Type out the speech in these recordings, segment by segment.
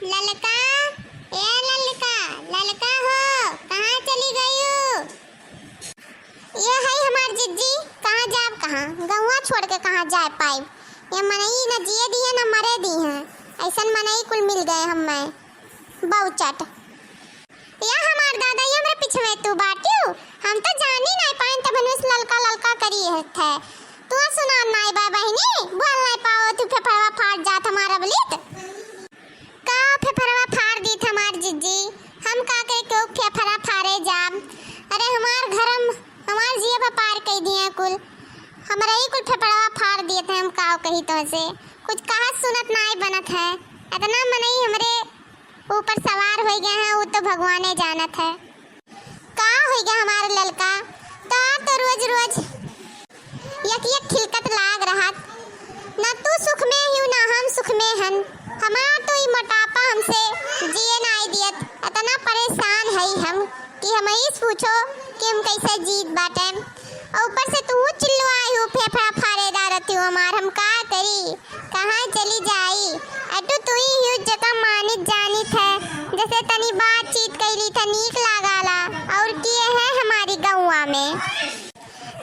ललका, ए ललका, ललका हो, कहाँ चली गई हो? ये है हमार जिज्जी, कहाँ जाब कहाँ? गौवा छोड़ के कहाँ जाए पाई? ये मनई न जिए दी है न मरे दी है, ऐसन मनई कुल मिल गए हमें बहुचट। या हमार दादा ये हमरा पिछवे तू बाटियो, हम तो जानी नहीं पाइन तब अनुस ललका ललका करी है थे। तू सुना नहीं बा बहनी, बोल नहीं पाओ तू फेफड़वा फाड़ जात हमारा बलित। का फेफड़वा फाड़ दी हमार जिज्जी, हम का करे क्यों फेफड़ा फाड़े जाब? अरे हमार घरम हमार जिया पार कह दिए कुल, हमरा ही कुल फेफड़वा फाड़ दिए थे। हम का कही तो से कुछ कहा सुनत नहीं बनत है, इतना मनई हमरे ऊपर सवार हो गए हैं, वो तो भगवाने जानत है। का हो गया हमारे ललका तो रोज रोज यक खिलकत लाग रहत, ना तू सुख में ही ना हम सुख में हन। हमार तो ये मोटापा हमसे जिए नहीं दियत, इतना परेशान है हम कि हम ही पूछो कि हम कैसे जीत बाटे। और ऊपर से तू चिल्लवाई हो, फेफड़ा फाड़ेदार रहती हो हमार, हम का करी, कहाँ चली जाई? अटू तू ही जगह मानित जानित है, जैसे तनी बातचीत कैली था नीक लगाला और किए है हमारी गौवा में।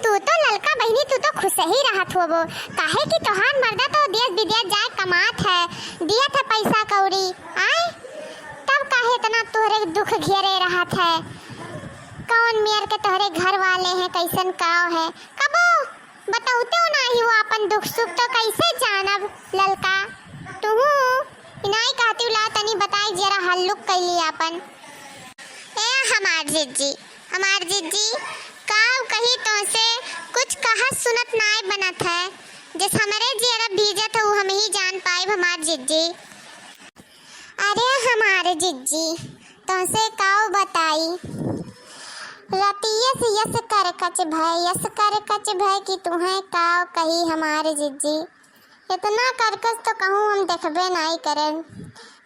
तू तो ललका बहनी तू तो खुश ही रहत हो वो, काहे कि तोहार मर्दा तो देश विदेश जाए कमात है, दिया था पैसा कौड़ी आए, तब काहे इतना तोहरे दुख घेरे रहत है? कौन मेर के तोहरे घर वाले हैं, कैसन काव है, कबो बताउते हो नहीं हो अपन दुख सुख, तो कैसे जानब ललका? तू नहीं कहती ला तनी बताई जरा हल्लुक कैली अपन। ए हमार जिज्जी काव कही तो से कुछ कहा सुनत नाय बनत है, जिस हमारे जेरा भीजत है वो हम ही जान पाए हमार जिज्जी। अरे हमारे जिज्जी तो से काव बताई, रतिये से यस कर कच भय कि तुम्हें काव कही हमारे जिज्जी। इतना करकच तो कहूँ हम देखबे नहीं करें,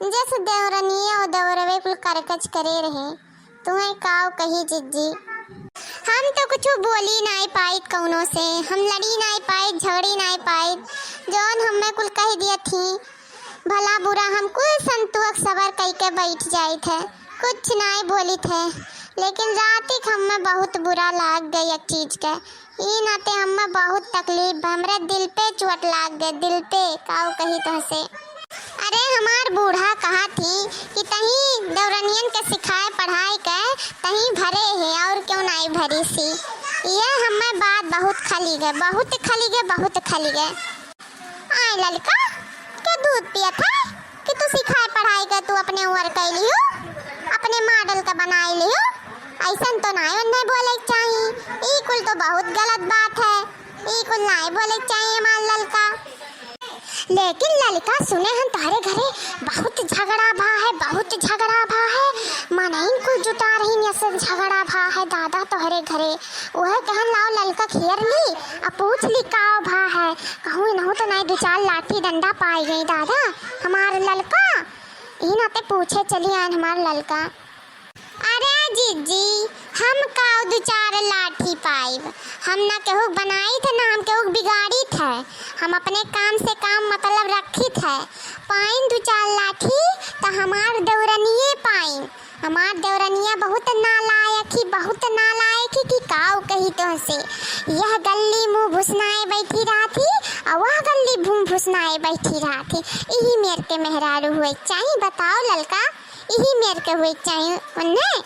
जैसे देवरनिया और देवरवे कुल करकच करे रहे, तुम्हें काव कही जिज्जी। हम तो कुछ बोली नहीं पाई कौनों से, हम लड़ी नहीं पाई, झगड़ी नहीं पाई, जौन हमें कुल कह दिया थी भला बुरा हम कुल संतोष सबर कह के बैठ जाए थे, कुछ नहीं बोली थे। लेकिन रात ही हमें बहुत बुरा लाग गई एक चीज के, ई नाते हमें बहुत तकलीफ, हमरे दिल पे चोट लाग गए, दिल पे काव कही तो से। अरे हमार बूढ़ा कहा थी कि तही दौरनियन के सिखाए पढ़ाई के तही भरे है और क्यों नहीं भरी सी। ये हमें बात बहुत खली गए, बहुत खली गए। आए ललका क्या दूध पिया था कि तू सिखाए पढ़ाई के तू अपने उम्र कैली हो, अपने मॉडल का बनाई ली हो, ऐसा तो नहीं बोले चाहिए, ई कुल तो बहुत गलत बात है, ई कुल नहीं बोले चाहिए हमार ललका। लेकिन ललका सुने हम तारे घरे बहुत झगड़ा भा है, मनइन को जुटा रही न झगड़ा भा है दादा तोहरे घरे। वह कहन लाओ ललका खियर ली अब पूछ ली काव भा है, कहूँ न तो नहीं दो चार लाठी डंडा पाई गई दादा हमार ललका, ई नाते पूछे चली आन हमार ललका। अरे जिज्जी हम काव दो चार लाठी पाइब, हम ना केहू बनाई थे ना हम केहू बिगाड़ी थे, हम अपने काम से काम मतलब रखी थे। पाइन दो चार लाठी तो हमार दौरनिये पाइन, हमार दौरनिया बहुत नालायक ही कि काव कही तो से। यह गली मुँह भुसनाए बैठी रहा थी और वह गली मुँह भुसनाए बैठी रहा थी, यही मेरे के मेहरारू हुए चाहिए, बताओ ललका यही मेरे के हुए चाहिए उन्हें।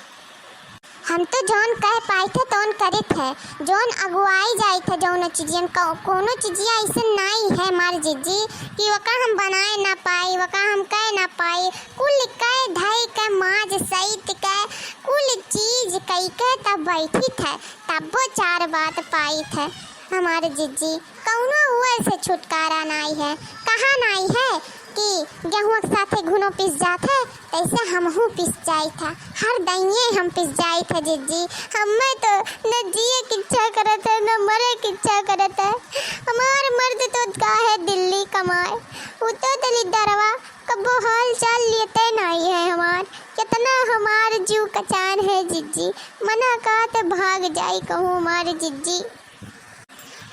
हम तो जौन कह पाए थे तौन करे थे, जौन अगुवाई जाए थे जौन चीज़ियन कोनो चीज़िया ऐसा नहीं है हमार जिज्जी कि वका हम बनाए ना पाई, वका हम कह ना पाई, कुल कह धई के माज सहित के कुल चीज कह के तब बैठी थे, तब वो चार बात पाई थे हमारे जिज्जी। कौनो हुआ से छुटकारा नहीं है, कहा नहीं है कि गेहूँ के साथे घुनो पिस जाते ऐसे हमहू पिस जाए था, हर दइये हम पिस जाए थे जिज्जी। हमें तो न जिए की इच्छा करत है न मरे की इच्छा करत है, हमार मर्द तो का है दिल्ली कमाए, वो तो दलिदरवा कबो हाल चाल लेते नहीं है हमार, कितना हमार जीव कचान है जिज्जी, मना कहते भाग जाए कहूँ हमारे जिज्जी।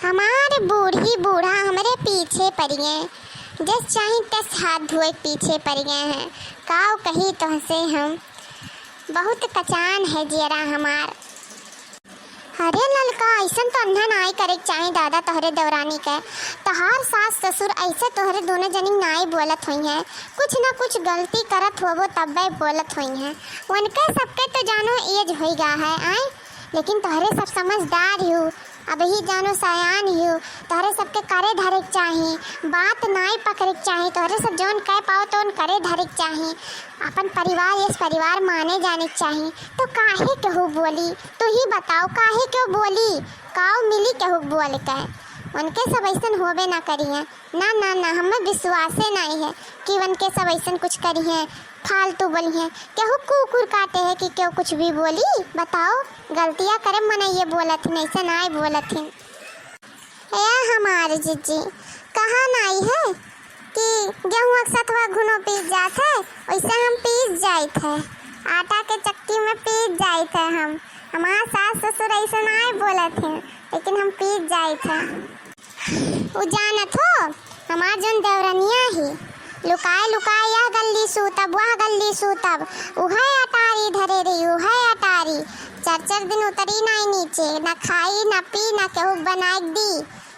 हमारे बूढ़ी बूढ़ा हमारे पीछे पड़िए, जस चाहे तस हाथ धोए पीछे पड़ गए हैं। काव कही तो हंसे हम, बहुत कचान है जियरा हमार। अरे ललका ऐसा तो अंधा नाई करे चाहे दादा तोहरे दौरानी के। तहार सास ससुर ऐसे तोहरे दोनों जनी नाई बोलत हुई हैं, कुछ ना कुछ गलती करत होबो तब्बे बोलत हुई हैं। उनके सबके तो जानो एज हो गया है आए, लेकिन तोहरे सब समझदार हो, अब ही जानो सयान हो। तोहरे सबके करे धरे चाहे, बात नाई पकड़े चाहे। तोहरे सब जौन कह पाओ तो करे धरे चाहे। अपन परिवार इस परिवार माने जाने चाहिए। तो काहे केहू बोली, तो ही बताओ काहे क्यों बोली? काव मिली केहू बोल के? उनके सब ऐसा होबे ना करी है। ना ना ना, हमें विश्वास नहीं है कि उनके सब ऐसा कुछ करी है, फालतू बोली है। केहू कुकुर काटे है कि क्यों कुछ भी बोली? बताओ, गलतियाँ करे मना ये बोलत नहीं से ना बोलत है। हमारे जीजी कहाँ नाई है कि गेहूँ सतवा घुनो पीस जात है, वैसे हम पीस जाए थे, आटा के चक्की में पीस जाए थे हम। हमारा सास ससुर ऐसा ना बोलत है, लेकिन हम पीस जाए थे। वो जानत हो हमार जौन देवरनिया ही लुकाए लुकाए यह गल्ली सूतब वह गल्ली सूतब, उहे अटारी धरे रही उहे अटारी। 4-4 दिन उतरी नहीं नीचे, ना खाई ना पी ना केहू बनाए दी।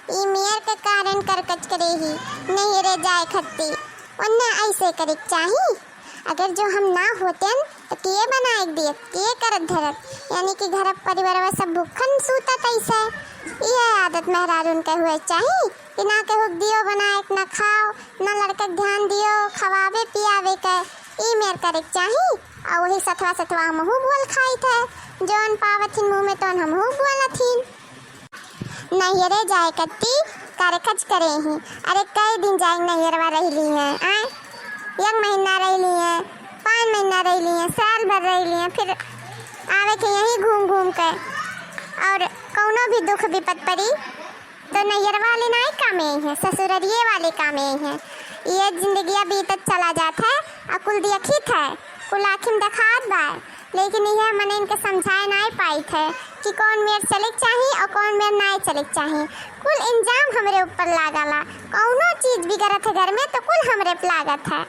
ई मेयर के कारण करकच करे ही नहीं रह जाए खत्ती। उन्हें ऐसे करे चाही, अगर जो हम ना होते तो के बनाए दिए, के करत धरत, यानी कि घर परिवार में सब भूखन सूता कैसे। यह आदत मेहरार उनके हुए चाहिए कि ना के हुक दियो बनाए ना खाओ, ना लड़के ध्यान दियो खवावे पियावे के। ई मेर करे चाहिए। और वही सतवा सतवा हमहू बोल खाई थे, जौन पावथिन मुँह में तो हमहू बोलथिन। नैहरे जाए कत्ती करे खच करे ही। अरे कई दिन जाए नैहरवा रह ली हैं, 1 महीना रह ली हैं, 5 महीना रह ली हैं, साल भर रह ली हैं, फिर आवे के यहीं घूम घूम के। और कौनो भी दुख विपत पड़ी तो नैहर वाले ना कामे हैं, ससुररिये वाले कामे हैं। ये जिंदगी बीतत चला जाता है, अकुल दिखित है, कुल आखिम दिखात बा, लेकिन यह मैंने इनके समझाए ना पाई थे कि कौन मेर चले चाहिए और कौन मेर ना चले चाहिए। कुल इंजाम हमरे ऊपर लागला, कौनो चीज बिगड़त है घर में तो कुल हमरे पे लागत है।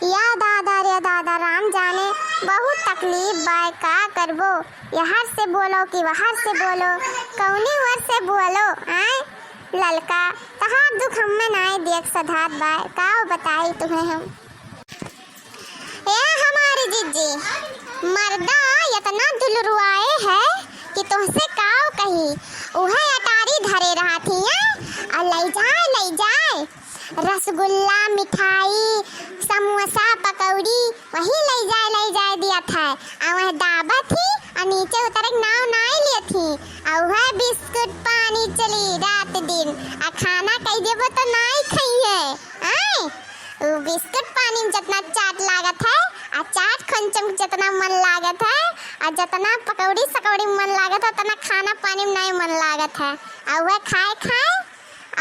या दादा रे दादा राम जाने बहुत तकलीफ बाय, का करबो, यहर से बोलो कि वहर से बोलो, कौनी वर से बोलो। आए ललका तहार दुख हमें नाई देख सधात बाय, का बताई तुम्हें हम। हमारी जीजी मर्दा इतना दुलरुआए है कि तुमसे काव कही, उहे अटारी धरे रहा थी और ले जाए रसगुल्ला मिठाई समोसा पकौड़ी वही ले जाए दिया था। और वह दाबा थी और नीचे उतर एक नाव नाई लिए थी, और वह बिस्कुट पानी चली रात दिन। और खाना कही देबो तो नाई खाई है। आए बिस्कुट पानी में जितना चाट लागत है, और चाट खंचम जितना मन लागत है, और जितना पकौड़ी सकौड़ी में मन लागत है, उतना खाना पानी में नहीं मन लागत है। और वह खाए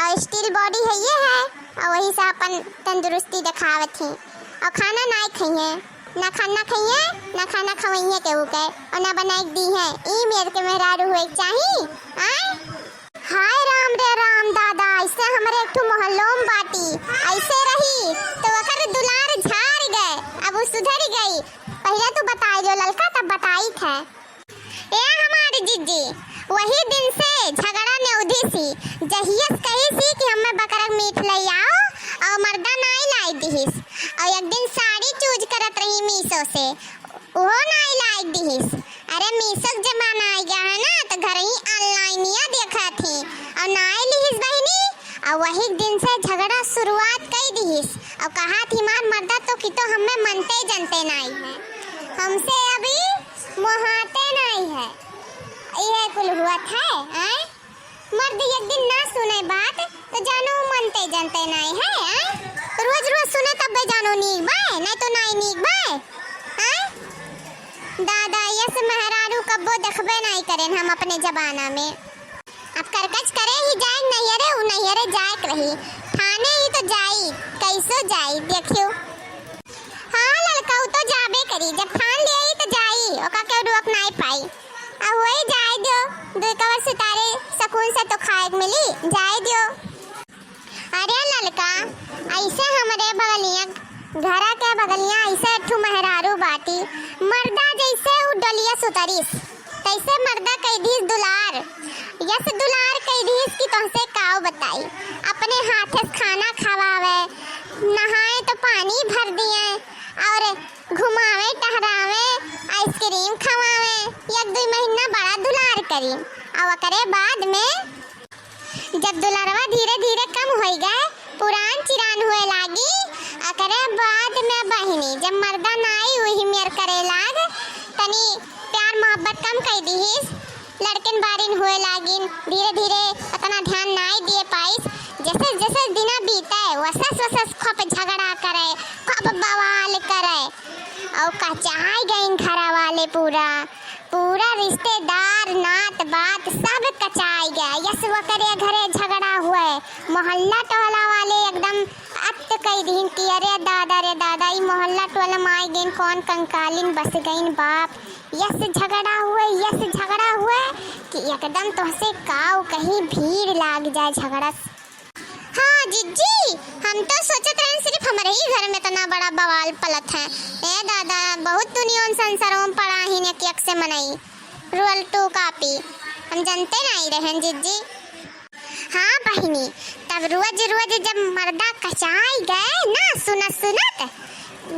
और स्टील बॉडी है ये है, और वही से अपन तंदुरुस्ती दिखावत थी। और खाना ना खाइए, ना खाना खाइए ना खाना खवाइए केहू के, और ना बनाए दी है। ई मेर के मेहरारू हुए चाहिए। हाय राम रे राम दादा, ऐसे हमारे एक मोहल्लों में बाटी ऐसे रही तो वकर दुलार झाड़ गए, अब वो सुधर गई। पहले तो बताई जो ललका तब बताई थे। हमारी जीजी वही दिन से झगड़ा ने उधी सी, जहियस कही सी कि हमें बकरा मीट ले आओ, और मर्दा नाई लाई दिहिस। और एक दिन साड़ी चूज करत रही मीशो से, वो नाई लाई दिहिस। अरे मीशो के जमाना आ गया है ना, तो घर ही ऑनलाइन देखा थी और नाई लिहिस बहनी। और वही दिन से झगड़ा शुरुआत कर दिहिस, और कहा थी मार मर्दा तो कि तो हमें मनते जनते नहीं है, हमसे अभी मोहाते नहीं है। यह कुल हुआ था। मर्द एक दिन ना सुने बात तो जानो मनते जनते नहीं है। रोज रोज सुने तब जानो नीक बाय, नहीं तो नहीं नीक बाय। दादा ये से मेहरारू कब्बो देखबे नहीं करें हम अपने जमाना में। अब करकच करे ही जाए नैहरे, उ नैहरे जाए रही, थाने ही तो जाई, कैसो जाई देखियो। हाँ लड़का तो जाबे करी, जब ठान ले तो जाई, ओका के रोक नहीं पाई। अब वही जाए दो, 2 कवर सितारे सुकून से तो खाए मिली, जाए दो। अरे लड़का उतरिस तैसे मर्दा कह दीस दुलार यस दुलार कह दीस कि तुमसे काव बताई अपने हाथ से खाना खवावे नहाए तो पानी भर दिए और घुमावे टहरावे आइसक्रीम खवावे 1-2 महीना बड़ा दुलार करी और करे बाद में जब दुलारवा धीरे धीरे कम हो गए पुरान चिरान हुए लागी अकरे बाद में बहिनी जब मर्दा नाई वही मेर करे लाग तनी प्यार मोहब्बत कम कर दीस लड़किन बारिन हुए लागिन धीरे धीरे उतना ध्यान नाई दिए पाइस जैसे जैसे दिना बीते वसस खप झगड़ा करे खप बवाल करे और कचाई गईन घरा वाले पूरा रिश्तेदार नात बात सब कचाई गया यस वो करे घरे झगड़ा हुए मोहल्ला टोला वाले एकदम अत कई दिन की अरे दादा ई मोहल्ला टोला में आई गईन कौन कंकालिन बस गईन बाप यस झगड़ा हुए कि एकदम तुमसे काव कहीं भीड़ लाग जाए झगड़ा। हाँ जिज्जी हम तो सोचते रहे सिर्फ हमारे ही घर में तो ना बड़ा बवाल पलत है ए दादा बहुत दुनिया संसारों में पड़ा ही ने कि से मनाई रोल टू कापी हम जानते नहीं रहे जिज्जी। हाँ बहिनी तब रोज जब मर्दा कचाई गए ना सुनत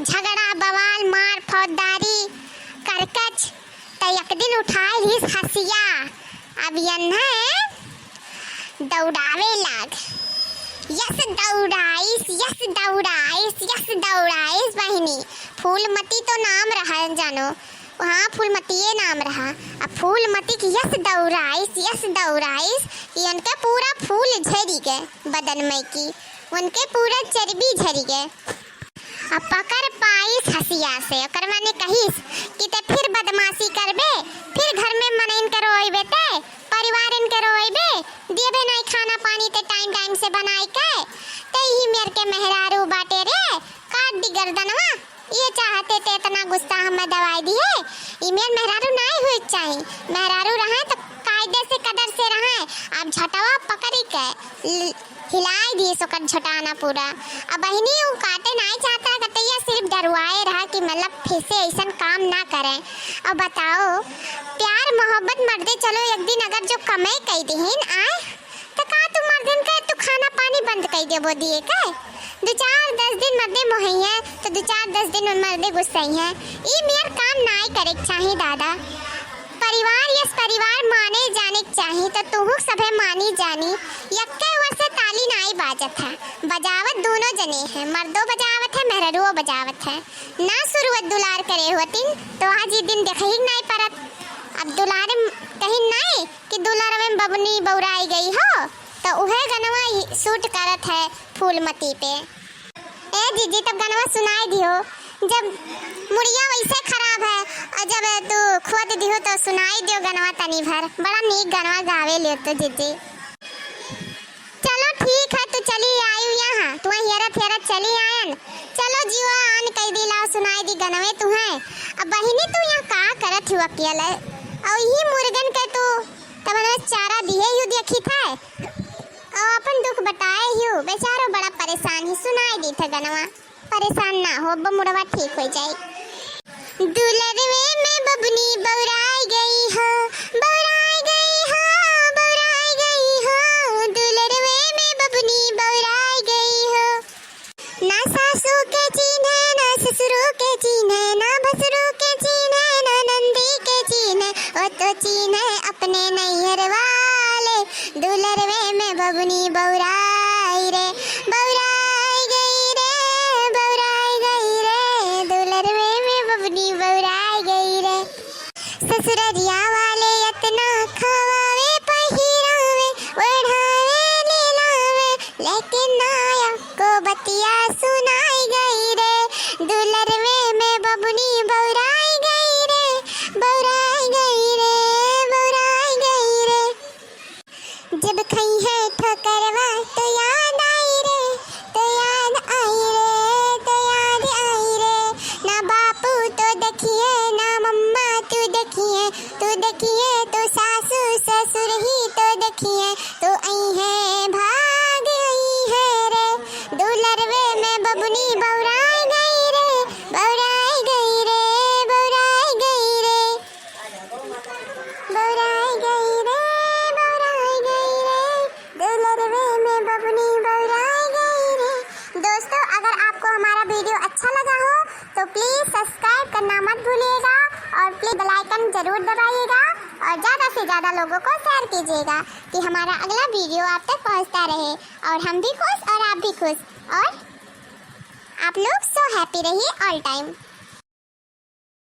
झगड़ा बवाल मार फौजदारी करकच तो एक दिन उठाए हिस हसिया अब यन्हा दौड़ावे लाग यस दौड़ाइस बहिनी फूलमती तो नाम रहा जानो हाँ फूलमती ये नाम रहा अब फूलमती की यस दौड़ाइस कि उनके पूरा फूल झरी गए बदन में की उनके पूरा चर्बी झरी गए अब पकड़ पाइस हसिया से ओकर माने कहिस कि ते फिर बदमाशी करबे फिर घर में मनइन के रोइबे ते परिवार इन के रोइबे देबे नहीं खाना पानी ते टाइम से बनाई के ते ही मेर के मेहरारू बाटे रे काट दी गर्दनवा ये चाहते ते इतना गुस्सा हमें दवाई दी है ईमेल मेहरारू नहीं हुई चाहिए मेहरारू रहे तो कायदे से कदर से रहे अब झटवा पकड़ी के हिलाई दी सोकर झटाना पूरा अब बहिनी उ काटे नहीं चाहता कतैया सिर्फ डरवाए रहा कि मतलब फिर से ऐसा काम ना करें। अब बताओ प्यार मोहब्बत मर्दे चलो एक दिन अगर जो कमाई कई दीन आए तो का तू मर्दन के तू खाना पानी बंद कर देबो दिए के 2-4-10 दिन मर्दे मोहैया तो 2-4-10 दिन मर्दे गुस्से हैं ई मेर काम नहीं करे चाहिए दादा परिवार माने जाने चाहिए तो तुहु सभे मानी जानी यक्के वर्ष ताली नाई बाजत है बजावत दोनों जने हैं मर्दों बजावत है मेहरुओ बजावत है ना शुरुआत दुलार करे होतिन तो आज ये दिन देखही नहीं परत अब दुलारे कहीं नहीं कि दुलार में बबनी बौराई गई हो तो उहे गनवा सूट करत है फूलमती पे ए जीजी तब गनवा सुनाई दियो जब मुड़िया वैसे खराब है और जब तू खुद दियो तो सुनाई दियो गनवा तनी भर बड़ा नीक गनवा गावे लियो तो जीजी चलो ठीक है तू चली आयु यहाँ तू हेरत चली आयन चलो जीवा आन कई दिलाओ सुनाई दी गनवे तू है अब बहिनी तू यहाँ का करत हुआ अकेले और ये मुर्गन के तू तब चारा दिए यू देखी था और अपन दुख बताए यू बेचारो बड़ा परेशान ही सुनाई दी था गनवा परेशान ना हो मुड़वा ठीक हो जाए दुलरवे में बबनी बौराई गई हो दुलरवे में बबनी बौराई गई हो ना सासू के चीन्हे ना ससुरों के चीन्हे ना भसुरों के चीन्हे ना नंदी के चीन्हे ओ तो चीन्हे अपने नैहर वाले दुलरवे में बबनी बौराई रे ससुररिया वाले इतना खवावे पहिरावे ओढ़ावे लीलावे लेकिन नाया को बतिया सुनाई गई रे दुलरवे में बबनी बौराई गई रे जब खई है ठोकरवा तो याद आई रे ना बापू तो देखिए ना मम्मा तू देखिए तो सासू ससुर ही तो देखिए तो आई है भाग आई है रे दुलरवे में बबनी बौराई गई रे तो प्लीज़ सब्सक्राइब करना मत भूलिएगा और प्लीज़ बेल आइकन जरूर दबाइएगा और ज़्यादा से ज़्यादा लोगों को शेयर कीजिएगा कि हमारा अगला वीडियो आप तक पहुंचता रहे और हम भी खुश और आप भी खुश और आप लोग सो हैप्पी रहिए ऑल टाइम।